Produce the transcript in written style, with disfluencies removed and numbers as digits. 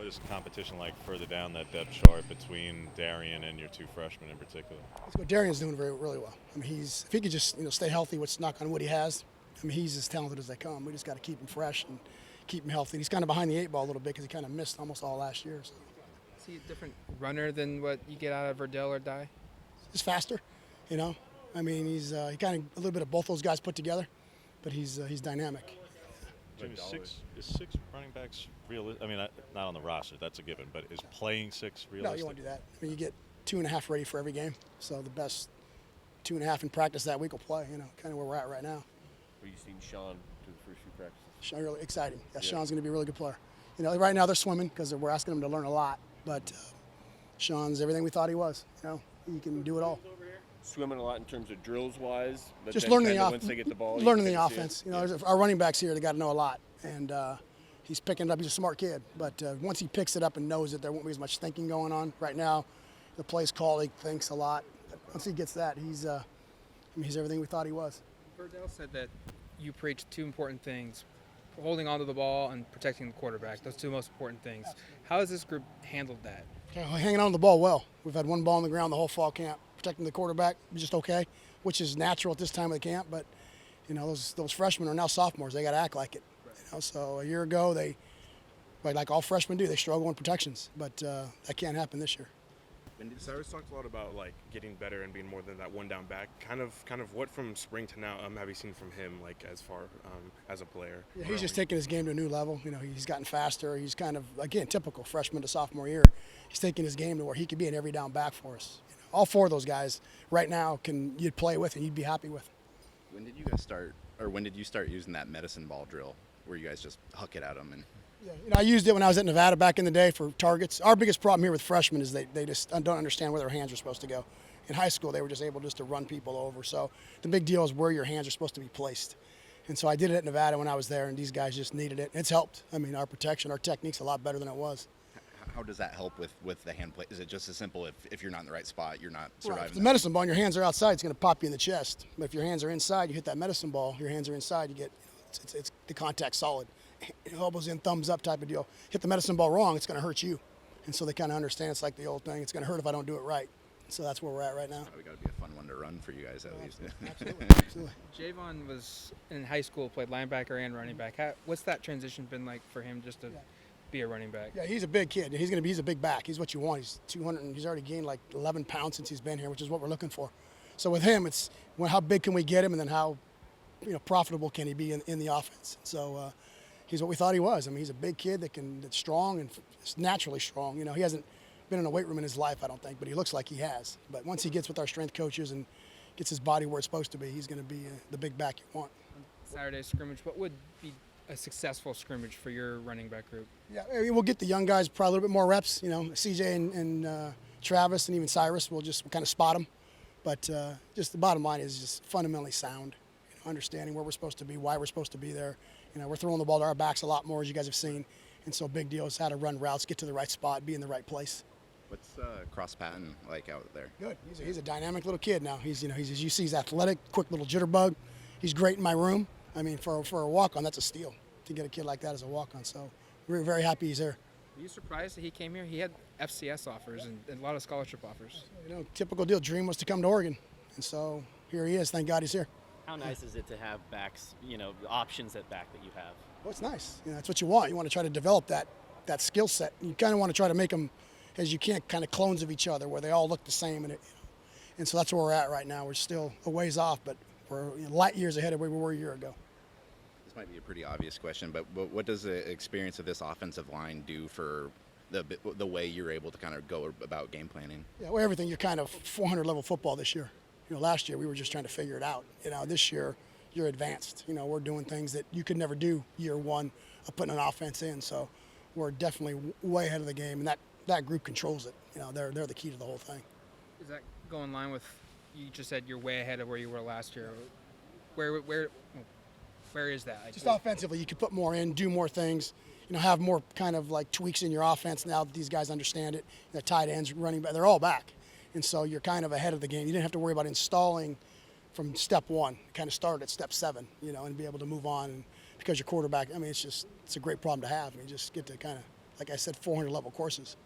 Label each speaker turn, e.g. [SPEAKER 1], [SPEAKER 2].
[SPEAKER 1] What is competition like further down that depth chart between Darian and your two freshmen in particular?
[SPEAKER 2] So Darian's doing really well. I mean, if he could just stay healthy, which knock on wood he has. I mean, he's as talented as they come. We just got to keep him fresh and keep him healthy. He's kind of behind the eight ball a little bit because he kind of missed almost all last year. So.
[SPEAKER 3] Is he a different runner than what you get out of Verdell or Dye?
[SPEAKER 2] He's faster, I mean, he kind of a little bit of both those guys put together, but he's dynamic.
[SPEAKER 1] Jimmy, is six running backs realistic? I mean, not on the roster, that's a given, but is playing six realistic?
[SPEAKER 2] No, you won't do that. I mean, you get 2.5 ready for every game, so the best 2.5 in practice that week will play, kind of where we're at right now.
[SPEAKER 4] Were you seeing Sean do the first few practices?
[SPEAKER 2] Sean, really exciting. Yeah, Sean's going to be a really good player. Right now they're swimming because we're asking him to learn a lot, but Sean's everything we thought he was. He can do it all.
[SPEAKER 4] Swimming a lot in terms of drills wise, but
[SPEAKER 2] just
[SPEAKER 4] then
[SPEAKER 2] learning
[SPEAKER 4] once they get the ball,
[SPEAKER 2] learning the offense. Our running backs here, they got to know a lot, and he's picking it up. He's a smart kid, but once he picks it up and knows that there won't be as much thinking going on right now, the play's called. He thinks a lot. But once he gets that, he's everything we thought he was.
[SPEAKER 3] Verdell said that you preach two important things: holding onto the ball and protecting the quarterback. Those two most important things. How has this group handled that?
[SPEAKER 2] Hanging on to the ball well. We've had one ball on the ground the whole fall camp. Protecting the quarterback, just okay, which is natural at this time of the camp. But those freshmen are now sophomores. They got to act like it. So a year ago, like all freshmen do, they struggle in protections. But that can't happen this year.
[SPEAKER 5] Cyrus talked a lot about getting better and being more than that one down back. Kind of what from spring to now have you seen from him as far as a player?
[SPEAKER 2] Yeah, he's just taking his game to a new level. He's gotten faster. He's kind of again typical freshman to sophomore year. He's taking his game to where he could be an every down back for us. All four of those guys right now you'd play with and you'd be happy with.
[SPEAKER 6] When did you guys start, or when did you start using that medicine ball drill where you guys just huck it at them? And
[SPEAKER 2] yeah, I used it when I was at Nevada back in the day for targets. Our biggest problem here with freshmen is they just don't understand where their hands are supposed to go. In high school, they were just able just to run people over. So the big deal is where your hands are supposed to be placed. And so I did it at Nevada when I was there, and these guys just needed it. It's helped. I mean, our protection, our technique's a lot better than it was.
[SPEAKER 6] how does that help with the hand play? Is it just as simple if you're not in the right spot, you're not surviving?
[SPEAKER 2] Right. If the medicine ball and your hands are outside, it's going to pop you in the chest. But if your hands are inside, you hit that medicine ball, your hands are inside, you get it's the contact solid. Elbows in, thumbs up type of deal. Hit the medicine ball wrong, it's going to hurt you. And so they kind of understand it's like the old thing. It's going to hurt if I don't do it right. So that's where we're at right now.
[SPEAKER 6] We got to be a fun one to run for you guys at least.
[SPEAKER 2] Absolutely. Absolutely.
[SPEAKER 3] Javon was in high school, played linebacker and running back. What's that transition been like for him just to be a running back?
[SPEAKER 2] Yeah, he's a big kid. He's a big back. He's what you want. He's 200, and he's already gained like 11 pounds since he's been here, which is what we're looking for. So with him, it's how big can we get him, and then how profitable can he be in the offense. So he's what we thought he was. I mean, he's a big kid that's strong and naturally strong. He hasn't been in a weight room in his life, I don't think, but he looks like he has. But once he gets with our strength coaches and gets his body where it's supposed to be, he's going to be the big back you want.
[SPEAKER 3] Saturday scrimmage, what would be a successful scrimmage for your running back group?
[SPEAKER 2] Yeah, we'll get the young guys probably a little bit more reps. CJ and Travis and even Cyrus, we'll kind of spot them. But just the bottom line is just fundamentally sound, understanding where we're supposed to be, why we're supposed to be there. We're throwing the ball to our backs a lot more, as you guys have seen. And so big deal is how to run routes, get to the right spot, be in the right place.
[SPEAKER 6] What's Cross Patton like out there?
[SPEAKER 2] Good. He's a dynamic little kid now. He's as you see, he's athletic, quick little jitterbug. He's great in my room. I mean, for a walk-on, that's a steal to get a kid like that as a walk-on. So we're very happy he's here.
[SPEAKER 3] Were you surprised that he came here? He had FCS offers and a lot of scholarship offers.
[SPEAKER 2] Typical deal. Dream was to come to Oregon, and so here he is. Thank God he's here.
[SPEAKER 7] How nice is it to have backs, options at back that you have?
[SPEAKER 2] Well, it's nice. That's what you want. You want to try to develop that skill set. You kind of want to try to make them as you can, kind of clones of each other, where they all look the same. And so that's where we're at right now. We're still a ways off, but we're light years ahead of where we were a year ago.
[SPEAKER 6] This might be a pretty obvious question, but what does the experience of this offensive line do for the way you're able to kind of go about game planning?
[SPEAKER 2] Yeah, well, everything. You're kind of 400 level football this year. Last year we were just trying to figure it out. This year you're advanced. We're doing things that you could never do year one of putting an offense in. So we're definitely way ahead of the game, and that group controls it. They're the key to the whole thing.
[SPEAKER 3] Does that go in line with, you just said you're way ahead of where you were last year? Where is that?
[SPEAKER 2] Just offensively, you could put more in, do more things, have more kind of like tweaks in your offense now that these guys understand it. The tight ends, running back, they're all back. And so you're kind of ahead of the game. You didn't have to worry about installing from step one. Kind of start at step 7, and be able to move on. And because your quarterback, it's a great problem to have. You just get to kind of like I said, 400 level courses.